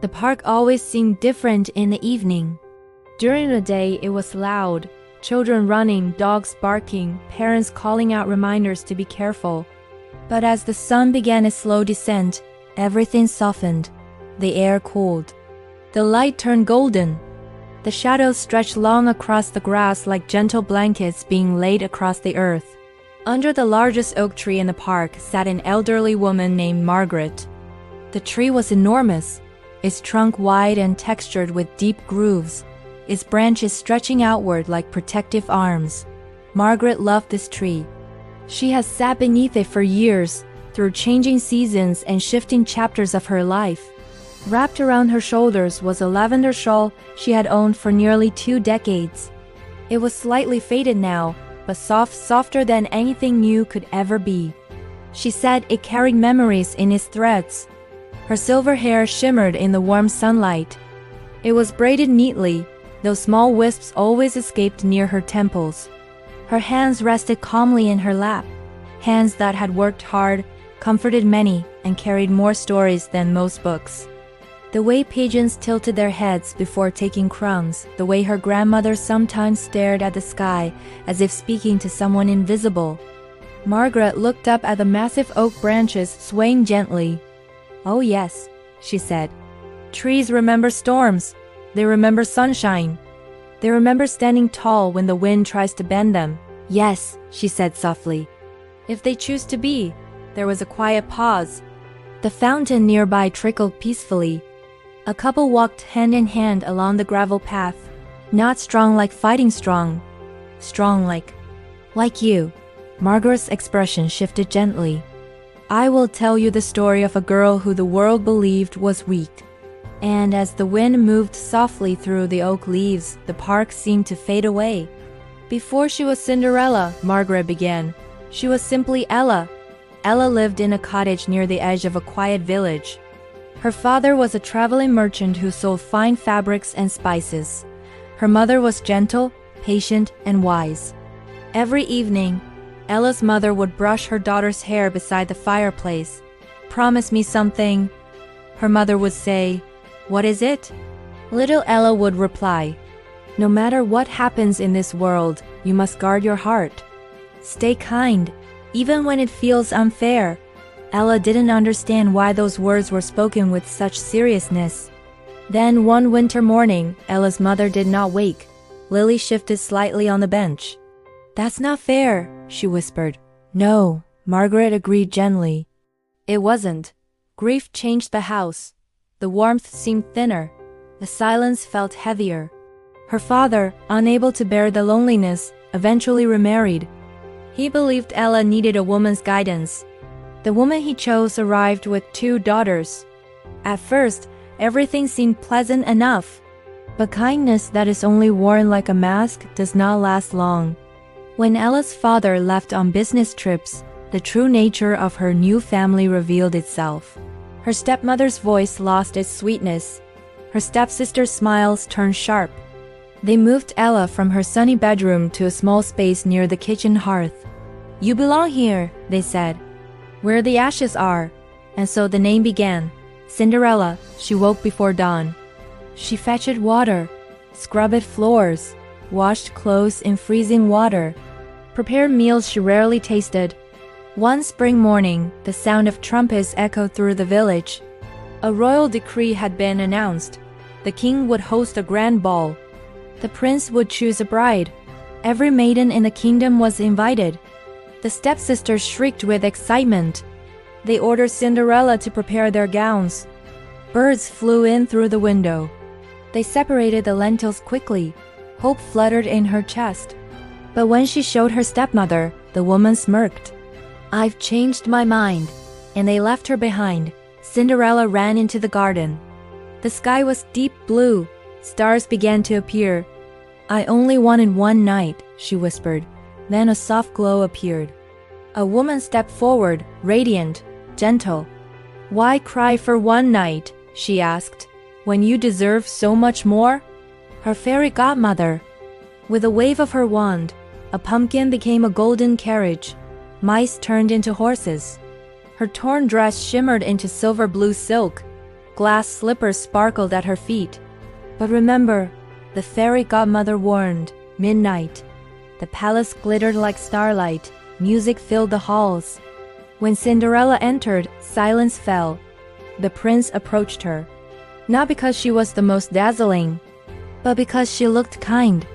The park always seemed different in the evening. During the day, it was loud. Children running, dogs barking, parents calling out reminders to be careful. But as the sun began its slow descent, everything softened. The air cooled. The light turned golden. The shadows stretched long across the grass like gentle blankets being laid across the earth. Under the largest oak tree in the park sat an elderly woman named Margaret. The tree was enormous, its trunk wide and textured with deep grooves, its branches stretching outward like protective arms. Margaret loved this tree. She had sat beneath it for years, through changing seasons and shifting chapters of her life. Wrapped around her shoulders was a lavender shawl she had owned for nearly 2 decades. It was slightly faded now, but softer than anything new could ever be. She said it carried memories in its threads. Her silver hair shimmered in the warm sunlight. It was braided neatly, though small wisps always escaped near her temples. Her hands rested calmly in her lap, hands that had worked hard, comforted many, and carried more stories than most books. The way pigeons tilted their heads before taking crumbs, the way her grandmother sometimes stared at the sky as if speaking to someone invisible. Margaret looked up at the massive oak branches swaying gently. "Oh yes," she said. "Trees remember storms. They remember sunshine. They remember standing tall when the wind tries to bend them." "Yes," she said softly. "If they choose to be." There was a quiet pause. The fountain nearby trickled peacefully. A couple walked hand in hand along the gravel path. Not strong like fighting strong. Strong like you. Margaret's expression shifted gently. "I will tell you the story of a girl who the world believed was weak." And as the wind moved softly through the oak leaves, the park seemed to fade away. "Before she was Cinderella," Margaret began, "she was simply Ella." Ella lived in a cottage near the edge of a quiet village. Her father was a traveling merchant who sold fine fabrics and spices. Her mother was gentle, patient, and wise. Every evening, Ella's mother would brush her daughter's hair beside the fireplace. "Promise me something," her mother would say. "What is it?" Little Ella would reply, "No matter what happens in this world, you must guard your heart. Stay kind, even when it feels unfair." Ella didn't understand why those words were spoken with such seriousness. Then one winter morning, Ella's mother did not wake. Lily shifted slightly on the bench. "That's not fair," she whispered. "No," Margaret agreed gently. It wasn't. Grief changed the house. The warmth seemed thinner. The silence felt heavier. Her father, unable to bear the loneliness, eventually remarried. He believed Ella needed a woman's guidance. The woman he chose arrived with 2 daughters. At first, everything seemed pleasant enough. But kindness that is only worn like a mask does not last long. When Ella's father left on business trips, the true nature of her new family revealed itself. Her stepmother's voice lost its sweetness. Her stepsister's smiles turned sharp. They moved Ella from her sunny bedroom to a small space near the kitchen hearth. "You belong here," they said, "where the ashes are." And so the name began. Cinderella. She woke before dawn. She fetched water, scrubbed floors, washed clothes in freezing water, prepared meals she rarely tasted. One spring morning, the sound of trumpets echoed through the village. A royal decree had been announced. The king would host a grand ball. The prince would choose a bride. Every maiden in the kingdom was invited. The stepsisters shrieked with excitement. They ordered Cinderella to prepare their gowns. Birds flew in through the window. They separated the lentils quickly. Hope fluttered in her chest. But when she showed her stepmother, the woman smirked. "I've changed my mind." And they left her behind. Cinderella ran into the garden. The sky was deep blue. Stars began to appear. "I only wanted one night," she whispered. Then a soft glow appeared. A woman stepped forward, radiant, gentle. "Why cry for one night?" she asked, "when you deserve so much more?" Her fairy godmother. With a wave of her wand, a pumpkin became a golden carriage. Mice turned into horses. Her torn dress shimmered into silver blue silk. Glass slippers sparkled at her feet. But remember, the fairy godmother warned, midnight. The palace glittered like starlight, music filled the halls. When Cinderella entered, silence fell. The prince approached her. Not because she was the most dazzling, but because she looked kind.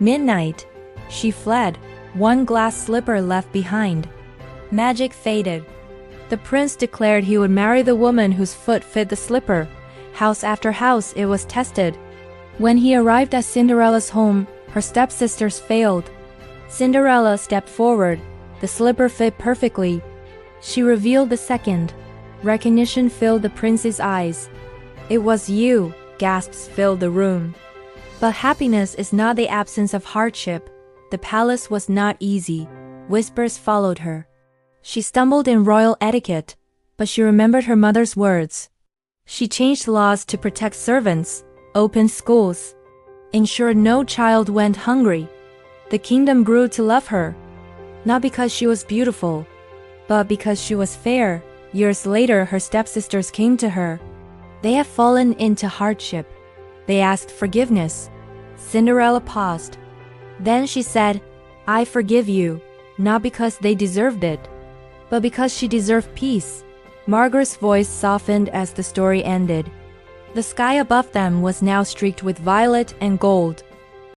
Midnight. She fled, one glass slipper left behind. Magic faded. The prince declared he would marry the woman whose foot fit the slipper. House after house it was tested. When he arrived at Cinderella's home, her stepsisters failed. Cinderella stepped forward. The slipper fit perfectly. She revealed the second. Recognition filled the prince's eyes. "It was you," gasps filled the room. But happiness is not the absence of hardship. The palace was not easy. Whispers followed her. She stumbled in royal etiquette, but she remembered her mother's words. She changed laws to protect servants, opened schools, ensured no child went hungry. The kingdom grew to love her, not because she was beautiful, but because she was fair. Years later, her stepsisters came to her. They had fallen into hardship. They asked forgiveness. Cinderella paused. Then she said, "I forgive you," not because they deserved it, but because she deserved peace. Margaret's voice softened as the story ended. The sky above them was now streaked with violet and gold.